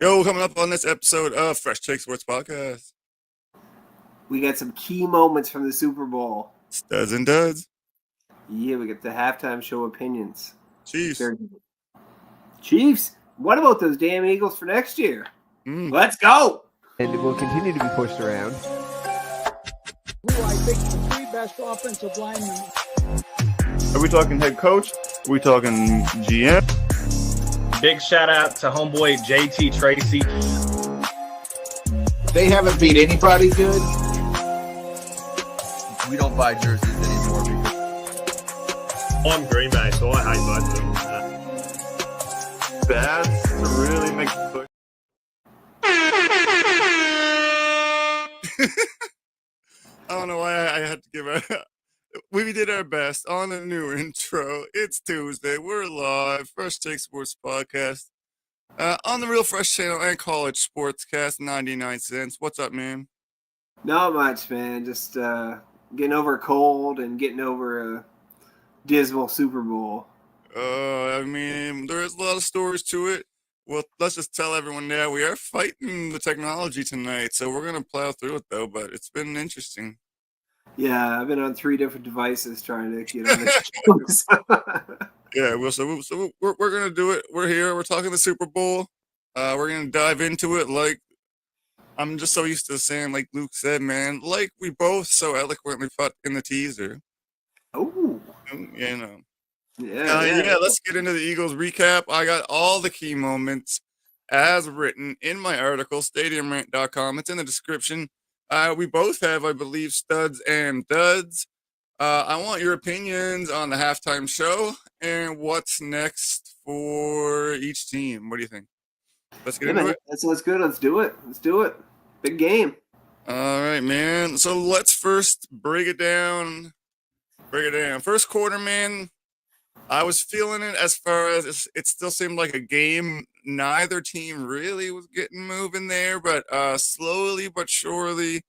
Yo, coming up on this episode of Fresh Take Sports Podcast. We got some key moments from the Super Bowl. Studs and duds. Yeah, we got the halftime show opinions. Chiefs. Chiefs. What about those damn Eagles for next year? Let's go. And it will continue to be pushed around. Who I think the three best offensive linemen. Are we talking head coach? Are we talking GM? Big shout out to homeboy JT Tracy. They haven't beat anybody good. We don't buy jerseys anymore. I'm Green Bay, so I hate both of them. Bad to really make the push. I don't know why I had to give it. We did our best on a new intro. It's Tuesday. We're live. Fresh Take Sports Podcast. On the Real Fresh channel and College Sportscast, 99 cents. What's up, man? Not much, man. Just getting over a cold and getting over a dismal Super Bowl. I mean, there's a lot of stories to it. Well, let's just tell everyone now we are fighting the technology tonight, so we're going to plow through it, though, but it's been interesting. Yeah, I've been on 3 different devices trying to get on this. Yeah, well, so we're going to do it. We're here. We're talking the Super Bowl. We're going to dive into it like I'm just so used to saying, like Luke said, man, like we both so eloquently put in the teaser. Oh. You know. Yeah, let's get into the Eagles recap. I got all the key moments as written in my article, stadiumrant.com. It's in the description. We both have, I believe, studs and duds. I want your opinions on the halftime show and what's next for each team. What do you think? Let's get into it. That's good. Let's do it. Big game. All right, man. So let's first break it down. First quarter, man. I was feeling it as far as it still seemed like a game. Neither team really was getting moving there, but slowly but surely,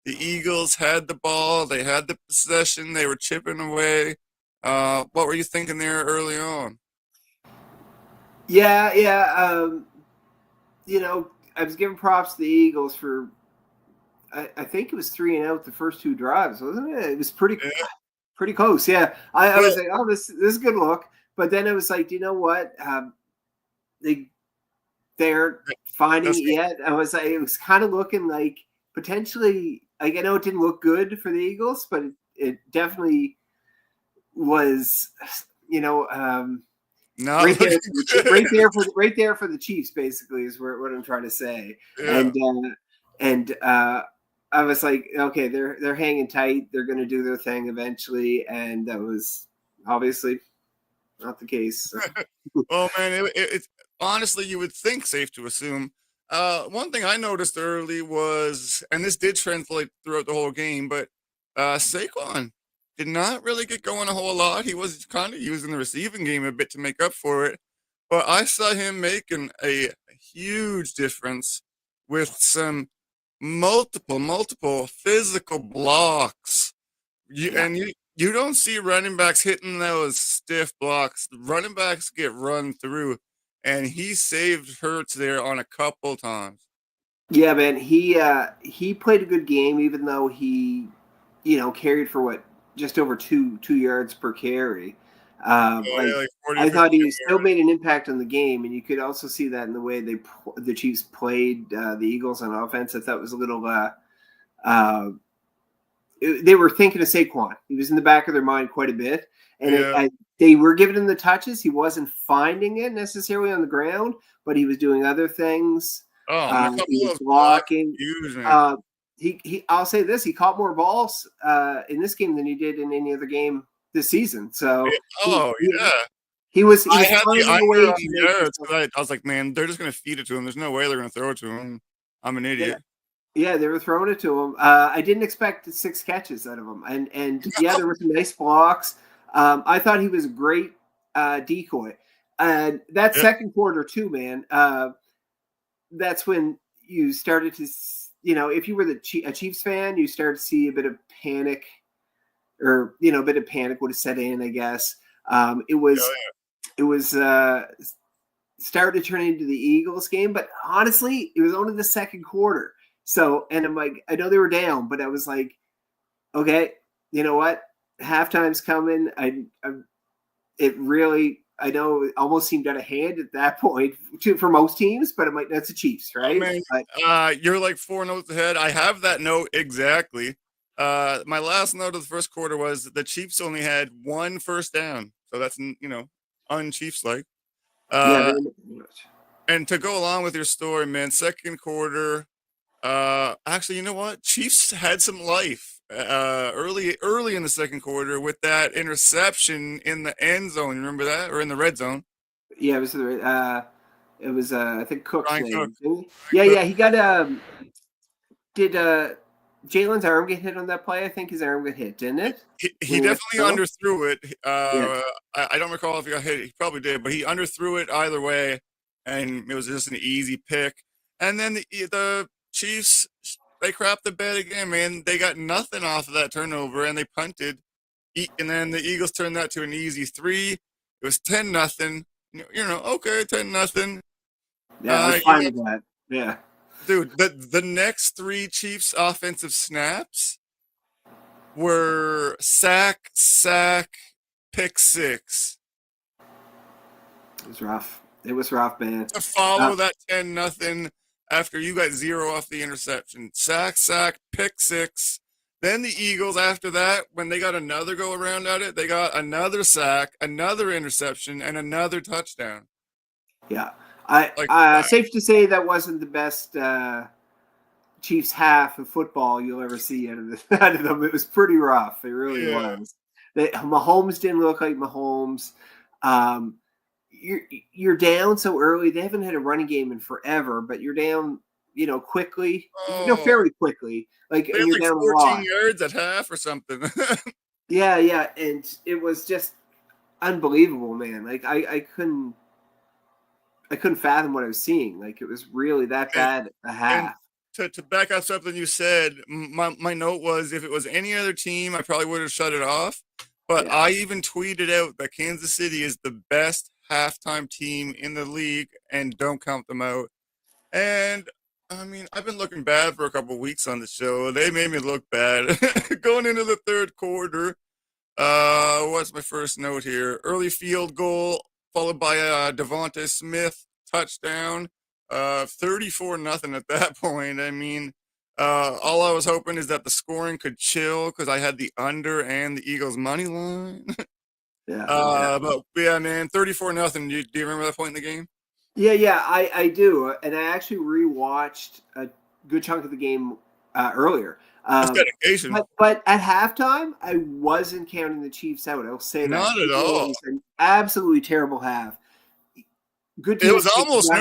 the Eagles had the ball. They had the possession. They were chipping away. What were you thinking there early on? Yeah. I was giving props to the Eagles for, I think it was 3 and out the first 2 drives, wasn't it? It was pretty close. Yeah. I was like, oh, this is a good look. But then it was like, you know what? They aren't finding it yet. I was like, it was kind of looking like potentially, like, I know it didn't look good for the Eagles, but it definitely was, right there for the Chiefs, basically, is what I'm trying to say. Yeah. And I was like, okay, they're hanging tight. They're going to do their thing eventually, and that was obviously not the case. So. Well, man, it's honestly, you would think, safe to assume. One thing I noticed early was, and this did translate throughout the whole game, but Saquon did not really get going a whole lot. He was kind of using the receiving game a bit to make up for it, but I saw him making a huge difference with some multiple physical blocks. And you don't see running backs hitting those stiff blocks. Running backs get run through, and he saved Hurts there on a couple times. Yeah, man, he played a good game, even though he, carried for just over 2 yards per carry. I thought he still made an impact on the game, and you could also see that in the way the Chiefs played the Eagles on offense. I thought it was a little. They were thinking of Saquon. He was in the back of their mind quite a bit, and they were giving him the touches. He wasn't finding it necessarily on the ground, but he was doing other things. He was blocking. I'll say this: he caught more balls in this game than he did in any other game this season. So he was. I had the I was like, man, they're just going to feed it to him. There's no way they're going to throw it to him. I'm an idiot. Yeah, they were throwing it to him. I didn't expect 6 catches out of him, and there were some nice blocks. I thought he was a great decoy. And that second quarter too, man. That's when you started to, if you were a Chiefs fan, you started to see a bit of panic, or a bit of panic would have set in, I guess. It was started to turn into the Eagles game. But honestly, it was only the second quarter. So, and I'm like, I know they were down, but I was like, okay, you know what? Halftime's coming. I know it almost seemed out of hand at that point for most teams, but I'm like, that's the Chiefs, right? You're like 4 notes ahead. I have that note exactly. My last note of the first quarter was the Chiefs only had 1 first down. So that's, un-Chiefs like. Yeah. And to go along with your story, man, second quarter, actually, you know what? Chiefs had some life early in the second quarter with that interception in the end zone. You remember that, or in the red zone? Yeah, it was I think Cook's Brian name. Cook. Yeah. He got did Jalen's arm get hit on that play? I think his arm got hit, didn't it? He definitely underthrew it. Yeah. I don't recall if he got hit. He probably did, but he underthrew it either way, and it was just an easy pick. And then the Chiefs, they crapped the bed again, man. They got nothing off of that turnover, and they punted. And then the Eagles turned that to an easy 3. It was 10-0. Okay, 10-0. Yeah, I was fine with that. Yeah. Dude, the next 3 Chiefs offensive snaps were sack, pick 6. It was rough, man. To follow that 10-0 after you got 0 off the interception. Sack, pick 6. Then the Eagles, after that, when they got another go around at it, they got another sack, another interception, and another touchdown. Yeah. Like safe to say that wasn't the best Chiefs half of football you'll ever see out of them. It was pretty rough. It really was. Mahomes didn't look like Mahomes. You're down so early. They haven't had a running game in forever, but you're down, quickly. Fairly quickly. Like, and you're down 14 yards at half or something. Yeah, and it was just unbelievable, man. Like I couldn't fathom what I was seeing. Like, it was really that bad a half. To back up something you said, my note was, if it was any other team, I probably would have shut it off. But I even tweeted out that Kansas City is the best halftime team in the league, and don't count them out. And I mean, I've been looking bad for a couple of weeks on the show. They made me look bad. Going into the third quarter, what's my first note here? Early field goal, followed by a Devontae Smith touchdown. 34-0 at that point. I mean, all I was hoping is that the scoring could chill, because I had the under and the Eagles money line. But yeah, man, 34-0. Do you remember that point in the game? Yeah, I do, and I actually rewatched a good chunk of the game earlier. That's dedication. But at halftime, I wasn't counting the Chiefs out. I'll say that. Not at all. It was an absolutely terrible half. Good. It was almost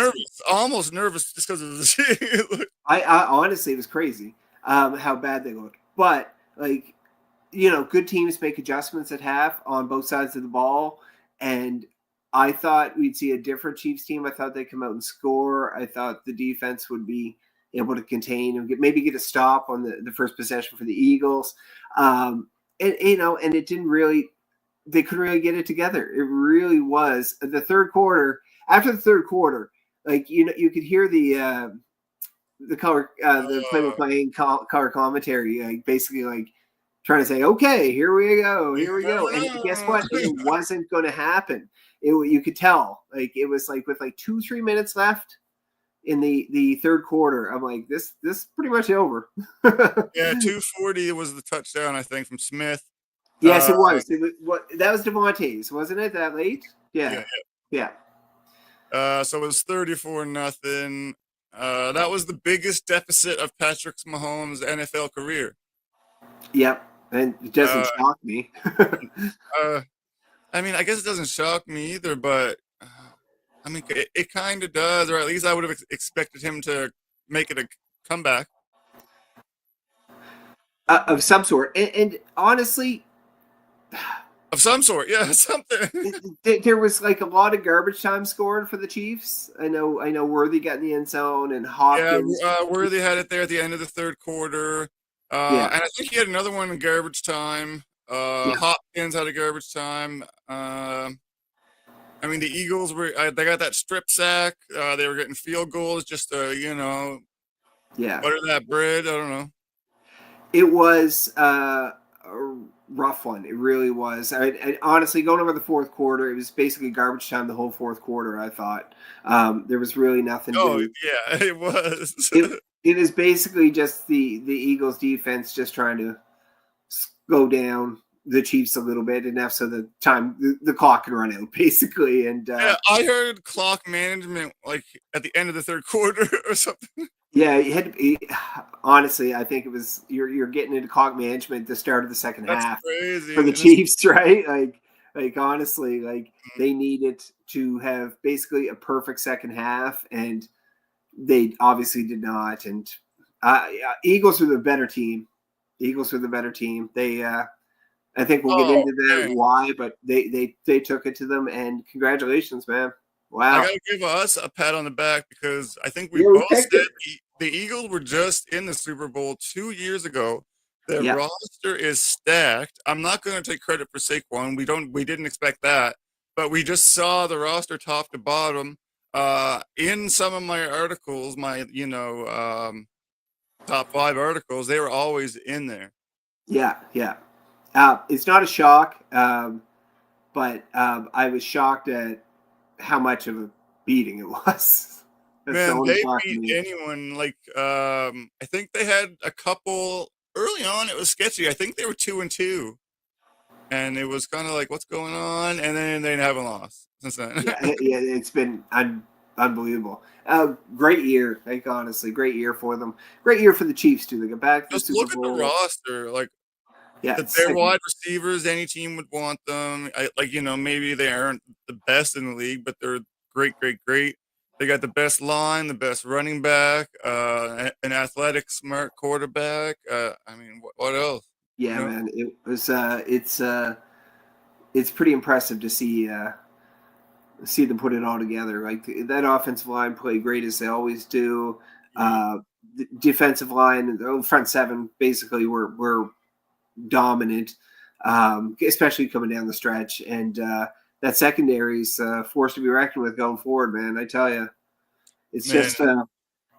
nervous just because of the Chiefs. I honestly, it was crazy how bad they looked. But good teams make adjustments at half on both sides of the ball, and I thought we'd see a different Chiefs team. I thought they'd come out and score. I thought the defense would be able to contain and maybe get a stop on the first possession for the Eagles. And it didn't really, they couldn't really get it together. It really was the third quarter. After the third quarter, you could hear the color, the play-by-play color commentary, basically trying to say, okay, here we go. And guess what? It wasn't going to happen. You could tell, it was with 2-3 minutes left in the third quarter. I'm like, this is pretty much over. Yeah, 2:40 was the touchdown, I think, from Smith. Yes, it was. That was Devontae's, wasn't it? That late? Yeah. So it was 34-0. That was the biggest deficit of Patrick Mahomes' NFL career. Yep, and it doesn't shock me. I mean, I guess it doesn't shock me either, but I mean, it kind of does, or at least I would have expected him to make it a comeback of some sort. And honestly, of some sort, yeah, something. There was a lot of garbage time scored for the Chiefs. I know. Worthy got in the end zone, and Hopkins. Yeah, Worthy had it there at the end of the third quarter. And I think he had another one in garbage time. Hopkins had a garbage time. I mean, the Eagles were they got that strip sack. They were getting field goals just to, Yeah. butter that bread. I don't know. It was a rough one. It really was. I honestly, going over the fourth quarter, it was basically garbage time the whole fourth quarter, I thought. There was really nothing Oh, to yeah, it was. it is basically just the Eagles defense just trying to go down the Chiefs a little bit enough so the clock can run out, basically. And Yeah, I heard clock management like at the end of the third quarter or something. yeah, you had to be, honestly, I think it was you're getting into clock management at the start of the second That's half crazy. for the And Chiefs, right? Like honestly, like they needed to have basically a perfect second half, and they obviously did not. And Eagles were the better team. The Eagles were the better team. They I think we'll get into that man. why, but they took it to them, and congratulations, man. I Wow. gotta give us a pat on the back because I think we Yeah, we both picked said it. the Eagles were just in the Super Bowl 2 years ago. Their Yeah. roster is stacked. I'm not going to take credit for Saquon. We didn't expect that, but we just saw the roster top to bottom. In some of my articles, my top 5 articles, they were always in there. Yeah. It's not a shock, but I was shocked at how much of a beating it was. That's the Man, only they shock to beat me. anyone. Like, I think they had a couple early on. It was sketchy. I think they were 2-2, and it was kind of like, what's going on? And then they haven't lost since then. Yeah, it's been unbelievable. Great year, like honestly, great year for them. Great year for the Chiefs too. They got back to the Just Super look at the Bowl. roster. Like, Yeah, their wide receivers, any team would want them. Maybe they aren't the best in the league, but they're great, great, great. They got the best line, the best running back, an athletic, smart quarterback. I mean, what else? yeah, man. It was it's pretty impressive to see them put it all together. Like that offensive line played great as they always do. The defensive line, the front seven, basically were dominant, especially coming down the stretch. And that secondary is forced to be reckoned with going forward, man. I tell you, it's Man, just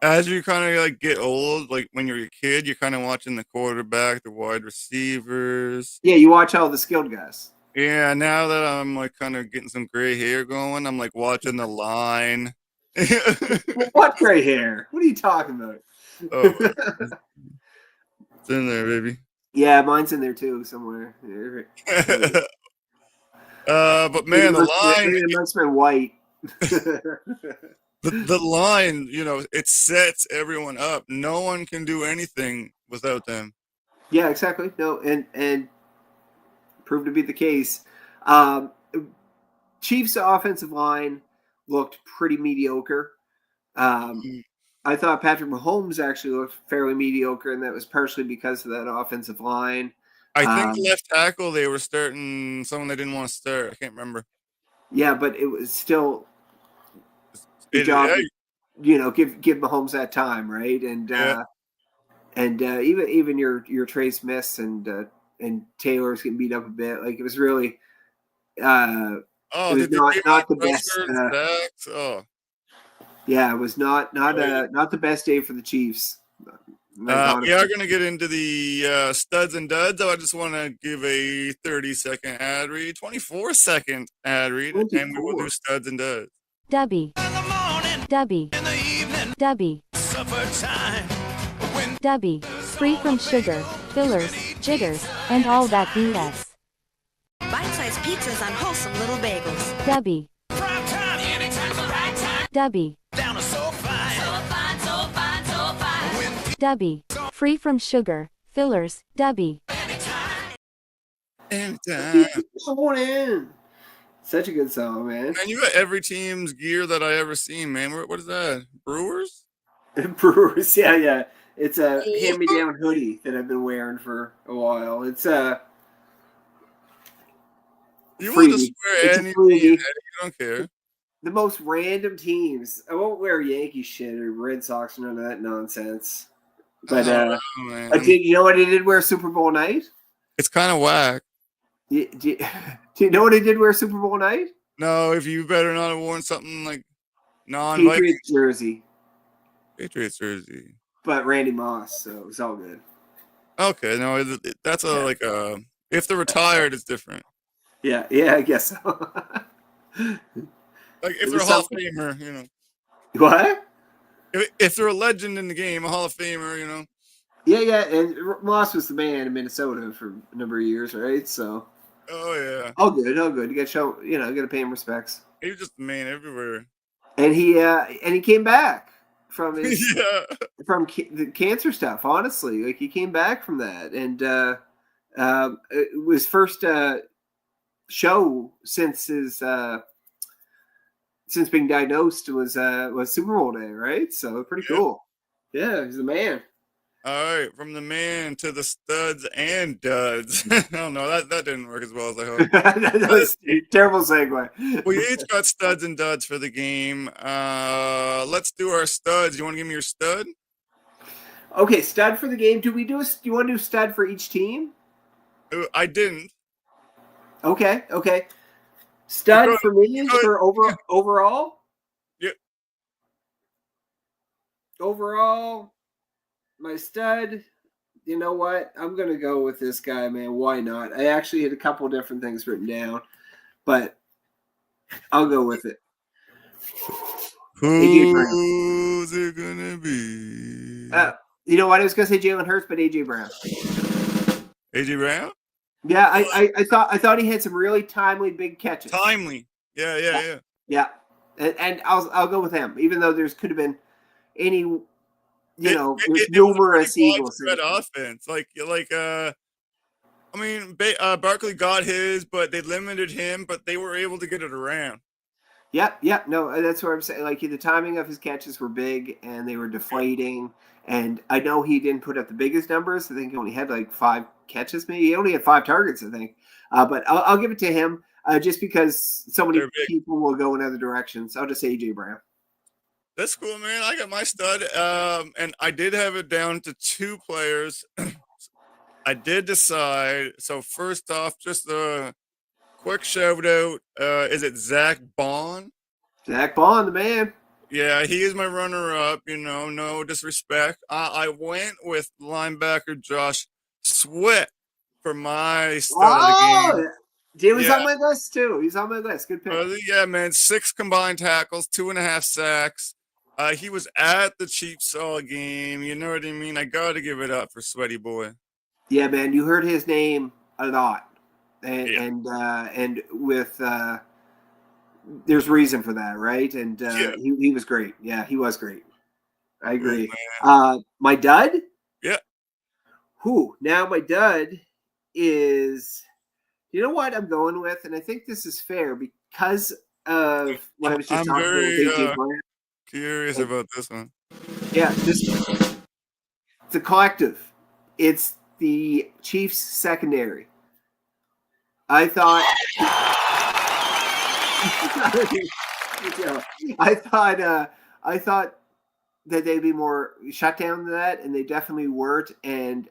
as you kind of like get old, like when you're a kid, you're kind of watching the quarterback, the wide receivers. yeah. You watch all the skilled guys. Yeah, now that I'm like kind of getting some gray hair going, I'm like watching the line. What gray hair? What are you talking about? Oh, it's in there, baby. Yeah, mine's in there too somewhere. But man, the line, it must have been white. the line, it sets everyone up. No one can do anything without them. Yeah, exactly. No, and proved to be the case. Chiefs' offensive line looked pretty mediocre. I thought Patrick Mahomes actually looked fairly mediocre, and that was partially because of that offensive line. I think left tackle, they were starting someone they didn't want to start. I can't remember. Yeah, but it was still good It- job. yeah, Give Mahomes that time, right? And Yeah. Even your Trey Smiths and Taylor's getting beat up a bit. Like it was really it was did they give not up the best. pressure sacks? Oh. Yeah, it was not the best day for the Chiefs. We are going to get into the studs and duds. I just want to give a 30-second ad read, 24-second ad read, and we will do studs and duds. Dubby. Dubby. Dubby. Dubby. Free from sugar, fillers, jitters, and all that BS. Bite-sized pizzas on wholesome little bagels. Dubby. Dubby. Dubby. Free from sugar, fillers, Dubby. Anytime. Such a good song, man. Man, you got every team's gear that I ever seen, man. What is that? Brewers? Brewers, yeah. It's a hand-me-down hoodie that I've been wearing for a while. It's You will freebie. just wear It's a anything. freebie. You don't care. The most random teams. I won't wear Yankee shit or Red Sox, none of that nonsense. But Man. you know what I did wear Super Bowl night? It's kind of whack. Do you know what I did wear Super Bowl night? No, if you better not have worn something like non-Vikings Patriots jersey, Patriots jersey. but Randy Moss, so it's all good. Okay, no, that's a Yeah. like a if they're retired, it's different. Yeah, I guess so. Like It if they're a was Hall of something. Famer, you know. What? If they're a legend in the game, a Hall of Famer, you know. Yeah, and Moss was the man in Minnesota for a number of years, right? So Oh yeah, all good. You got to show, you got to pay him respects. he was just the man everywhere. And he came back from his Yeah. the cancer stuff. Honestly, like he came back from that, and it was first show since since being diagnosed was Super Bowl day, right? So pretty cool. Yeah, he's the man. All right, from the man to the studs and duds. Oh no, that didn't work as well as I hoped. That was a terrible segue. We each got studs and duds for the game. Let's do our studs. You want to give me your stud? Okay, stud for the game. Do you want to do stud for each team? I didn't. Okay. Stud for me is for overall. Yeah. Overall, my stud. You know what? I'm gonna go with this guy, man. Why not? I actually had a couple different things written down, but I'll go with it. Who's it gonna be? You know what? I was gonna say Jalen Hurts, but AJ Brown. AJ Brown? Yeah, I thought he had some really timely big catches. Timely. Yeah. And I'll go with him, even though could have been any, It numerous was a pretty Eagles. widespread offense. I mean, Barkley got his, but they limited him, but they were able to get it around. Yeah. No, that's what I'm saying. Like the timing of his catches were big, and they were deflating. And I know he didn't put up the biggest numbers. I think he only had like 5 catches. Maybe he only had 5 targets, I think. But I'll give it to him just because so many people will go in other directions. I'll just say AJ Brown. That's cool, man. I got my stud, and I did have it down to 2 players. I did decide. So first off, just a quick shout out. Is it Zach Bond? Zach Bond, the man. Yeah, he is my runner-up. No disrespect. I went with linebacker Josh Sweat for my stud of the game. He was on my list too. He's on my list. Good pick. Yeah, man. 6 combined tackles, 2.5 sacks. He was at the Chiefs all game. You know what I mean? I got to give it up for Sweaty Boy. Yeah, man. You heard his name a lot, and with there's reason for that, right? And he was great. Yeah, he was great. I agree. My dud? Yeah. Now my dud is, you know what I'm going with? And I think this is fair because of what I was just talking about with AJ Brown. Curious about this one. Yeah, it's a collective. It's the Chiefs secondary. I thought I thought that they'd be more shut down than that, and they definitely weren't. And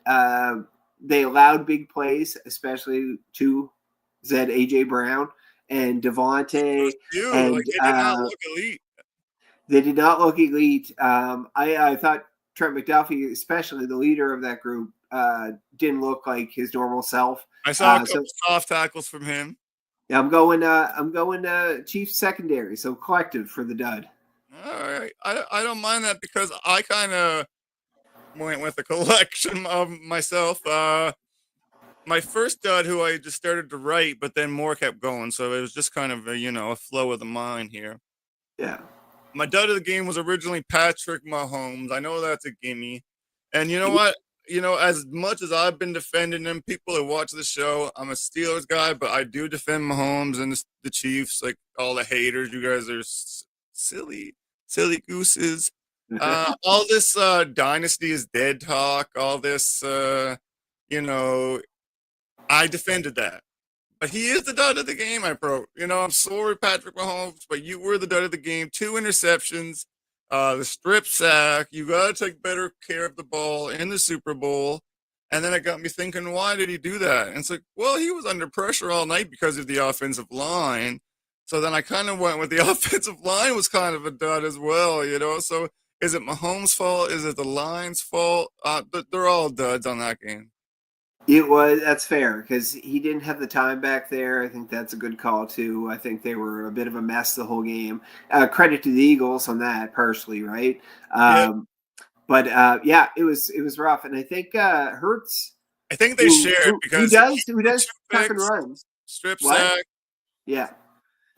they allowed big plays, especially to AJ Brown and Devontae. They did not look elite. They did not look elite. I thought Trent McDuffie, especially the leader of that group, didn't look like his normal self. I saw a couple soft tackles from him. Yeah, I'm going Chiefs secondary, so collective for the dud. All right. I don't mind that because I kind of went with a collection of myself. My first dud, who I just started to write, but then more kept going. So it was just kind of a flow of the mind here. Yeah. My dud of the game was originally Patrick Mahomes. I know that's a gimme. And you know what? As much as I've been defending him, people that watch the show, I'm a Steelers guy, but I do defend Mahomes and the Chiefs, like all the haters. You guys are silly gooses. All this dynasty is dead talk. All this, I defended that. But he is the dud of the game, I'm sorry, Patrick Mahomes, but you were the dud of the game. 2 interceptions, the strip sack. You got to take better care of the ball in the Super Bowl. And then it got me thinking, why did he do that? And it's like, well, he was under pressure all night because of the offensive line. So then I kind of went with the offensive line was kind of a dud as well, you know. So is it Mahomes' fault? Is it the line's fault? They're all duds on that game. That's fair because he didn't have the time back there. I think that's a good call too. I think they were a bit of a mess the whole game. Credit to the Eagles on that partially, right? But yeah, it was rough, and I think Hurts. I think they shared because who does tuck and runs, strip what? sack. Yeah,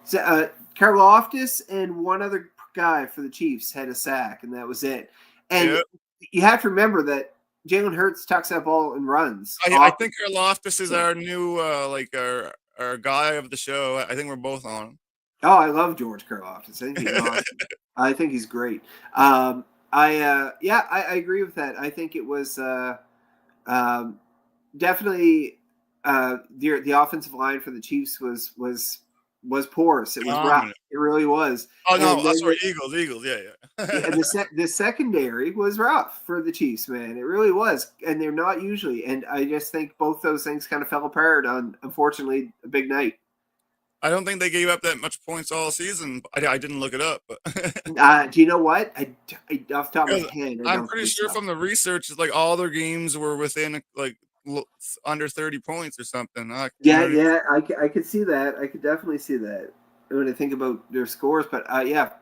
so Karlaftis and one other guy for the Chiefs had a sack, and that was it. And you have to remember that Jalen Hurts tucks that ball and runs. I think Karlaftis is our new our guy of the show. I think we're both on him. Oh, I love George Karlaftis. I think he's awesome. I think he's great. I agree with that. I think it was definitely the offensive line for the Chiefs was porous. It was rough. It really was. Oh no, that's right. Eagles. Yeah. And the secondary was rough for the Chiefs, man. It really was, and they're not usually. And I just think both those things kind of fell apart on, unfortunately, a big night. I don't think they gave up that much points all season. I didn't look it up. But. Do you know what? I off the top of my head, I'm pretty sure from the research, it's like all their games were within like under 30 points or something. I could see that. I could definitely see that when I think about their scores. But that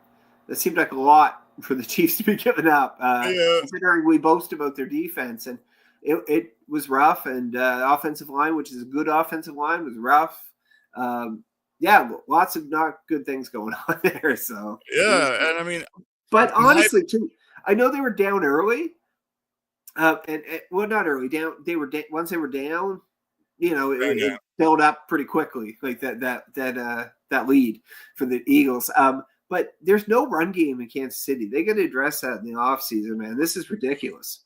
seemed like a lot for the Chiefs to be giving up. Considering we boast about their defense, and it was rough, and offensive line, which is a good offensive line, was rough. Lots of not good things going on there. So and I mean, but honestly, too, I know they were down early. Not early down. They were once they were down. It built up pretty quickly, like that lead for the Eagles. But there's no run game in Kansas City. They got to address that in the offseason, man. This is ridiculous.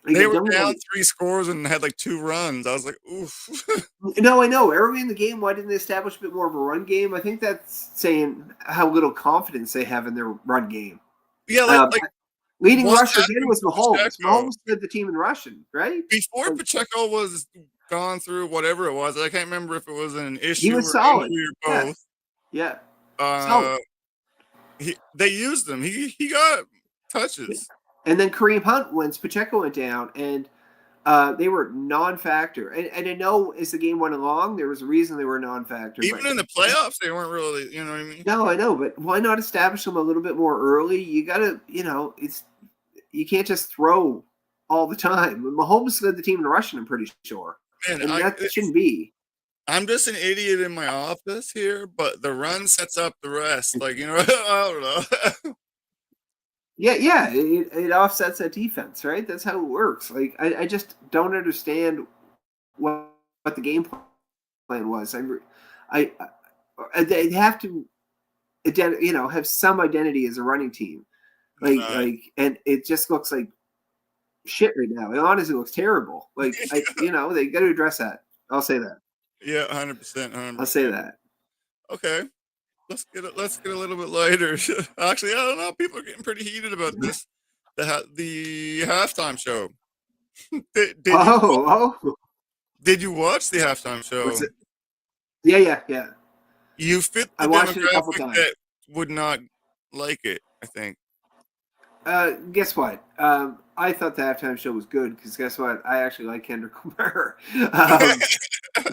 Like, they were down 3 scores and had like 2 runs. I was like, oof. No, I know. Early in the game, why didn't they establish a bit more of a run game? I think that's saying how little confidence they have in their run game. Yeah, leading rusher again was Mahomes. Mahomes led the team in rushing, right? Before Pacheco was gone through whatever it was, I can't remember if it was an issue he was solid. Or both. Yeah. Solid. They used him. He got touches. And then Kareem Hunt, once Pacheco went down, and they were non-factor. And I know as the game went along, there was a reason they were non-factor. Even in the playoffs, they weren't really, you know what I mean? No, I know, but why not establish them a little bit more early? You got to, you can't just throw all the time. Mahomes led the team in rushing, I'm pretty sure. Man, and that shouldn't be. I'm just an idiot in my office here, but the run sets up the rest. Like, I don't know. Yeah, it offsets that defense, right? That's how it works. Like, I just don't understand what the game plan was. They have to, have some identity as a running team, and it just looks like shit right now. It honestly looks terrible. Like, they got to address that. I'll say that. Yeah, 100%. I'll say that. Okay. Let's get a little bit lighter. Actually, I don't know. People are getting pretty heated about this. The halftime show. Did you watch the halftime show? Yeah. You fit the demographic that would not like it, I think. Guess what? I thought the halftime show was good because guess what? I actually like Kendrick Lamar.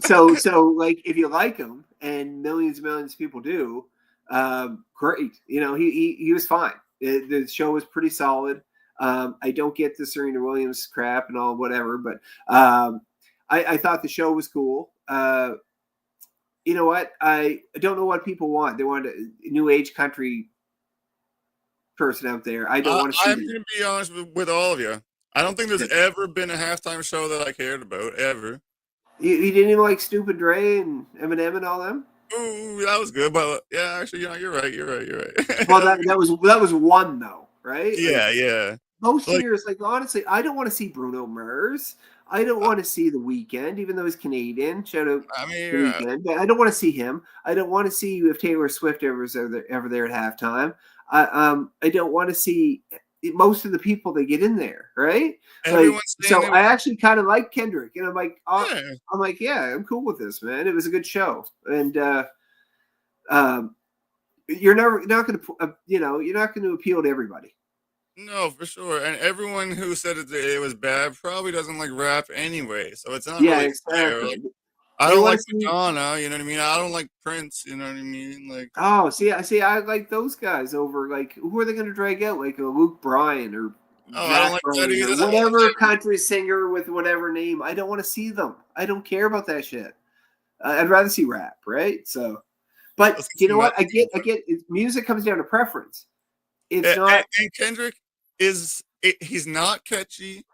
So like if you like him, and millions of people do, great. He was fine. The show was pretty solid. I don't get the Serena Williams crap and all whatever, but I thought the show was cool. You know what? I don't know what people want. They want a new age country person out there. I don't want to see. I'm going to be honest with all of you. I don't think there's ever been a halftime show that I cared about ever. You didn't even like Stupid Dre and Eminem and all them? Ooh, that was good, but yeah, actually, you're right. Well, that was one though, right? Yeah. Most years, honestly, I don't want to see Bruno Mars. I don't want to see The Weeknd, even though he's Canadian. Shout out The Weeknd. But I don't want to see him. I don't want to see if Taylor Swift ever there at halftime. I don't want to see most of the people that get in there, right? So I actually kind of like Kendrick, and I'm like, I'm cool with this, man. It was a good show, and you're not going to, you're not going to appeal to everybody. No, for sure. And everyone who said it was bad probably doesn't like rap anyway. So it's not Yeah, really fair. exactly. Like, I They don't want like to see. Madonna, you know what I mean? I don't like Prince, you know what I mean? Like, Oh, I like those guys over like who are they going to drag out? Like a Luke Bryan or oh, I don't Zach like that Bryan either. or whatever country singer with whatever name. I don't want to see them. I don't care about that shit. I'd rather see rap, right? So, but Let's you know what? see I get. Music comes down to preference. It's and, not. and Kendrick he's not catchy.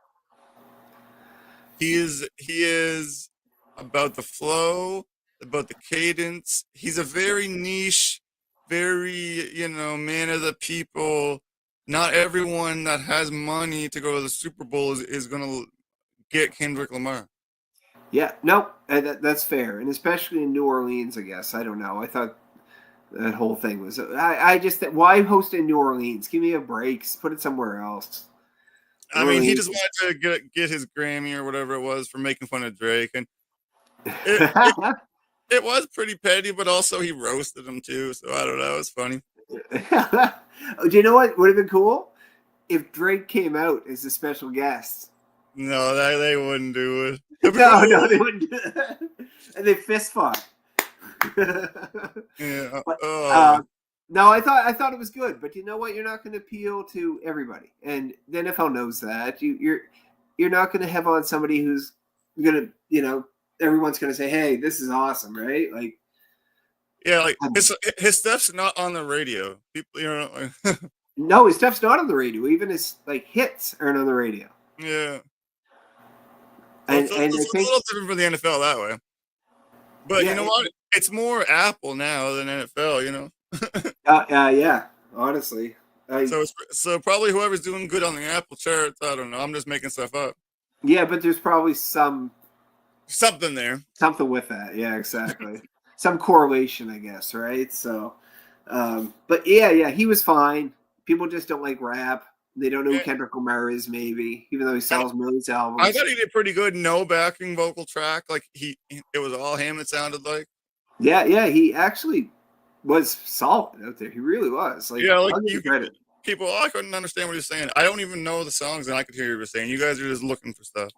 He is about the flow, about the cadence. He's a very niche, very, man of the people. Not everyone that has money to go to the Super Bowl is going to get Kendrick Lamar. Yeah, no, that's fair, and especially in New Orleans, I guess. I don't know. I thought that whole thing was. I just why host in New Orleans? Give me a break. Put it somewhere else. I mean, he just wanted to get his Grammy or whatever it was for making fun of Drake, and it was pretty petty, but also he roasted him too. So I don't know. It was funny. Do you know what would have been cool if Drake came out as a special guest? No, they wouldn't do it. No, they wouldn't. And they fist fought. Yeah. But, no, I thought it was good, but you know what? You're not going to appeal to everybody, and the NFL knows that. You're not going to have on somebody who's going to, everyone's going to say, "Hey, this is awesome," right? Like, yeah, like his stuff's not on the radio. People, no, his stuff's not on the radio. Even his like hits aren't on the radio. Yeah. And It's I a think little different for the NFL that way. But Yeah, you know what? It's more Apple now than NFL, yeah, honestly. So probably whoever's doing good on the Apple charts, I don't know. I'm just making stuff up. Yeah, but there's probably something there. Something with that. Yeah, exactly. Some correlation, I guess, right? So, but yeah, he was fine. People just don't like rap. They don't know who Kendrick Lamar is, maybe, even though he sells millions of albums. I thought he did pretty good. No backing vocal track. Like it was all him, it sounded like. Yeah, he actually was solid out there. He really was. Like, yeah, like I'll give you credit. People, I couldn't understand what he was saying. I don't even know the songs, and I could hear what he was saying. You guys are just looking for stuff.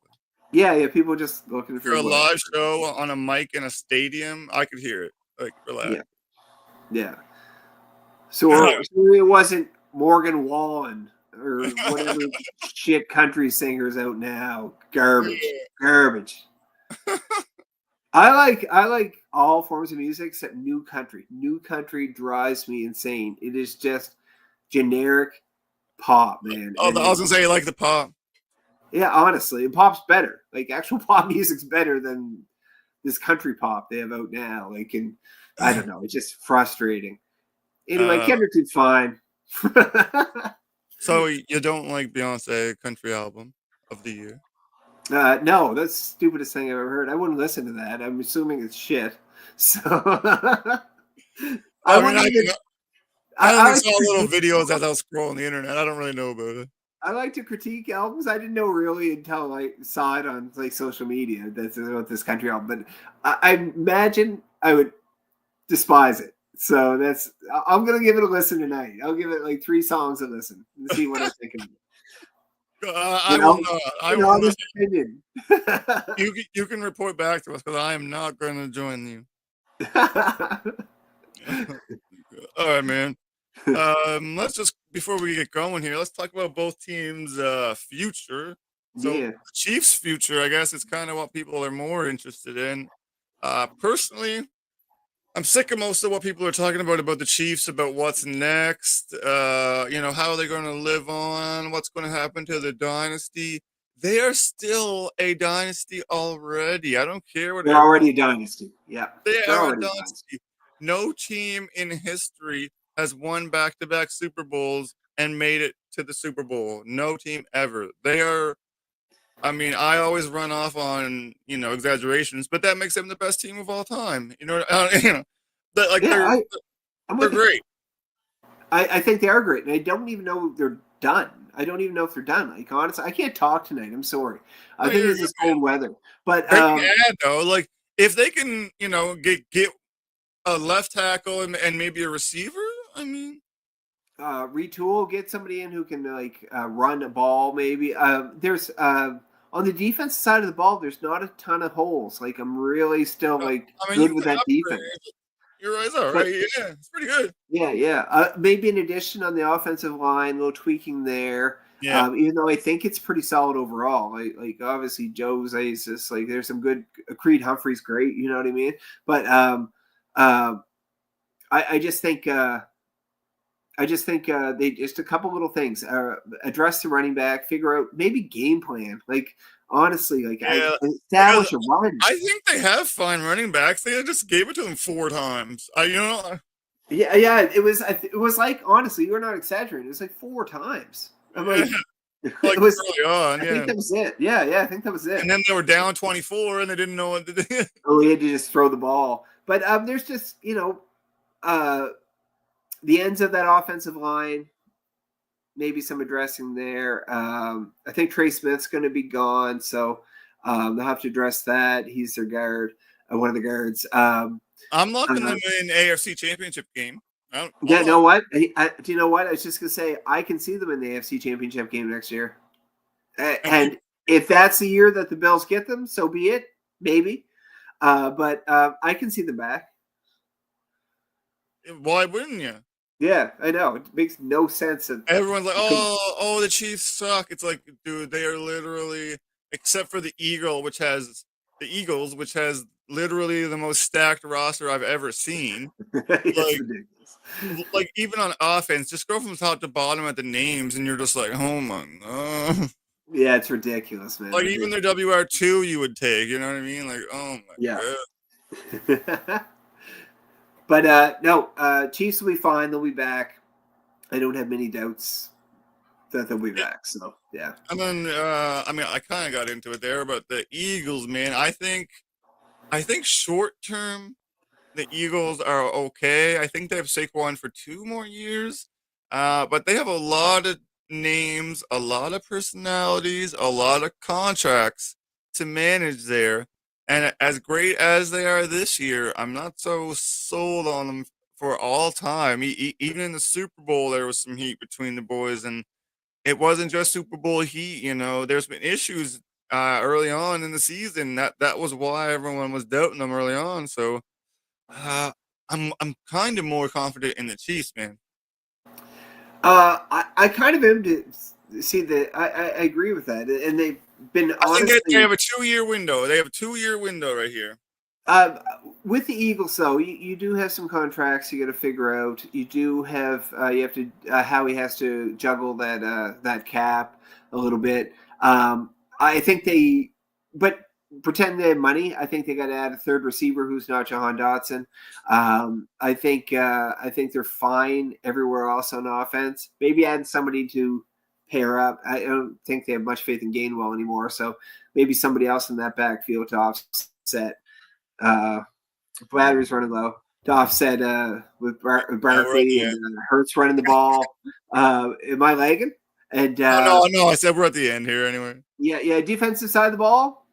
Yeah, people just looking for a live show on a mic in a stadium. I could hear it. Like, relax. Yeah. So it wasn't Morgan Wallen or whatever shit country singers out now. Garbage. I like all forms of music except new country. New country drives me insane. It is just generic pop, man. Oh, I was gonna say you like the pop. Yeah, honestly, pop's better. Like actual pop music's better than this country pop they have out now. Like, and I don't know, it's just frustrating. Anyway, Kendrick did fine. So you don't like Beyonce country album of the year? No, that's the stupidest thing I've ever heard. I wouldn't listen to that. I'm assuming it's shit. So I saw little videos as I was scrolling the internet. I don't really know about it. I like to critique albums. I didn't know really until I saw it on like social media that's about this country album. But I imagine I would despise it. So I'm gonna give it a listen tonight. I'll give it like 3 songs to listen and see what I'm thinking. I will not. I will not. Opinion. You can report back to us because I am not going to join you. All right, man. Let's just before we get going here, let's talk about both teams' future. So the Chiefs' future, I guess, is kind of what people are more interested in. Personally, I'm sick of most of what people are talking about the Chiefs, about what's next, how are they going to live on, what's going to happen to the dynasty. They are still a dynasty already. I don't care what. They're already a dynasty. Yeah. They are a dynasty. No team in history has won back-to-back Super Bowls and made it to the Super Bowl. No team ever. They are. I mean, I always run off on exaggerations, but that makes them the best team of all time. They're great. I think they are great, and I don't even know they're done. I don't even know if they're done. Like honestly, I can't talk tonight. I'm sorry. I think it's just cold weather. But though, like if they can, get a left tackle and maybe a receiver, I mean, retool, get somebody in who can like run a ball. Maybe there's on the defense side of the ball, there's not a ton of holes. Like I'm really still like I mean, good you with can that defense. upgrade. You're right. It's all But- right. Yeah, it's pretty good. Yeah. Maybe an addition on the offensive line, a little tweaking there. Yeah. Even though I think it's pretty solid overall. Like obviously Joe's just like there's some good. Creed Humphrey's great. You know what I mean? But I just think. They just a couple little things. Address the running back, figure out maybe game plan. Like honestly, like Yeah, establish a run. I think they have fine running backs. They just gave it to them 4 times. Yeah. It was like honestly, you're not exaggerating. It was like 4 times. I'm like, like it was early on. I Yeah. think that was it. Yeah. I think that was it. And then they were down 24, and they didn't know what to do. Oh, he had to just throw the ball. But there's just the ends of that offensive line, maybe some addressing there. I think Trey Smith's going to be gone, so they'll have to address that. He's their guard, one of the guards. I'm locking them in AFC Championship game. You know what? Do you know what? I was just going to say, I can see them in the AFC Championship game next year. And if that's the year that the Bills get them, so be it. Maybe. But I can see them back. Why wouldn't you? Yeah, I know. It makes no sense. Everyone's like, oh, the Chiefs suck. It's like, dude, they are literally, except for the Eagles, which has literally the most stacked roster I've ever seen. Like even on offense, just go from top to bottom at the names, and you're just like, oh my god. Yeah, it's ridiculous, man. Like even their WR2 you would take, you know what I mean? Like, oh my god. But no, Chiefs will be fine. They'll be back. I don't have many doubts that they'll be back. So yeah. And then I kind of got into it there, but the Eagles, man, I think short term the Eagles are okay. I think they have Saquon for 2 more years. But they have a lot of names, a lot of personalities, a lot of contracts to manage there. And as great as they are this year, I'm not so sold on them for all time. Even in the Super Bowl, there was some heat between the boys, and it wasn't just Super Bowl heat. There's been issues early on in the season. That was why everyone was doubting them early on. So I'm kind of more confident in the Chiefs, man. I kind of am to see that. I agree with that, and they've been. I think they have a 2-year window. They have a 2-year window right here. With the Eagles, though, you do have some contracts you got to figure out. You do have Howie has to juggle that cap a little bit. I think but pretend they have money. I think they got to add a third receiver who's not Jahan Dotson. I think they're fine everywhere else on offense. Maybe add somebody to pair up. I don't think they have much faith in Gainwell anymore. So maybe somebody else in that backfield to offset. Battery's running low. To offset with Barkley and Hurts running the ball. Am I lagging? And no. I said we're at the end here anyway. Yeah. Defensive side of the ball.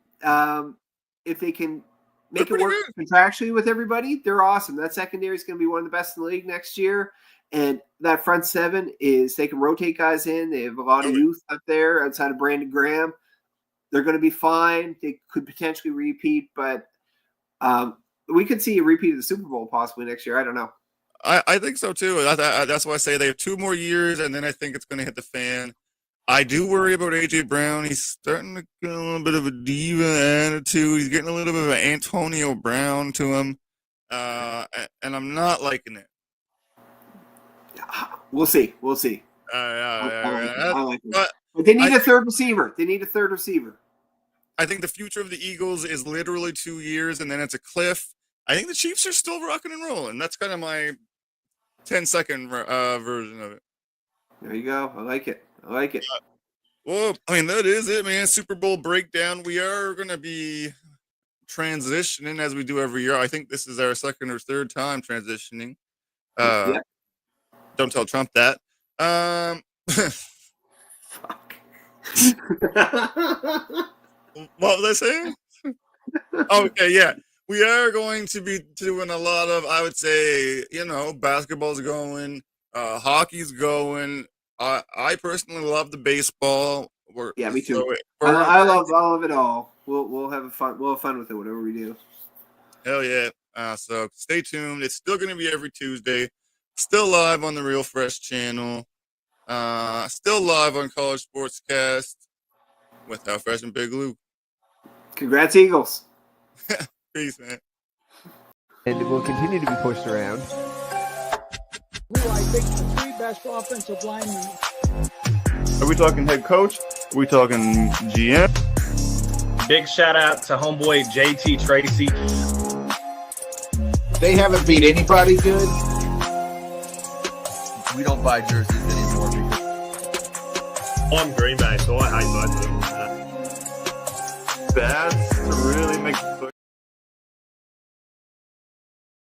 If they can make it work contractually with everybody, they're awesome. That secondary is going to be one of the best in the league next year. And that front 7 they can rotate guys in. They have a lot of youth up there outside of Brandon Graham. They're going to be fine. They could potentially repeat, but we could see a repeat of the Super Bowl possibly next year. I don't know. I think so too. That's why I say they have 2 more years, and then I think it's going to hit the fan. I do worry about A.J. Brown. He's starting to get a little bit of a diva attitude. He's getting a little bit of an Antonio Brown to him, and I'm not liking it. We'll see. I like it. But they need a third receiver. I think the future of the Eagles is literally 2 years, and then it's a cliff. I think the Chiefs are still rocking and rolling. That's kind of my 10-second version of it. There you go. I like it. Well, that is it, man. Super Bowl breakdown. We are going to be transitioning as we do every year. I think this is our 2nd or 3rd time transitioning. Yeah. Don't tell Trump that. Fuck. What was I saying? Okay, yeah. We are going to be doing a lot of, I would say, basketball's going. Hockey's going. I personally love the baseball. Yeah, me too. So I love it all. We'll have fun. We'll have fun with it, whatever we do. Hell yeah. So stay tuned. It's still going to be every Tuesday. Still live on the Real Fresh channel. Still live on College Sportscast with How Fresh and Big Lou. Congrats, Eagles. Peace, man. And it will continue to be pushed around. Who I think the three best offensive linemen. Are we talking head coach? Are we talking GM? Big shout out to homeboy JT Tracy. They haven't beat anybody good. We don't buy jerseys anymore. I'm Green Bay, so I hate both of them. That's to really make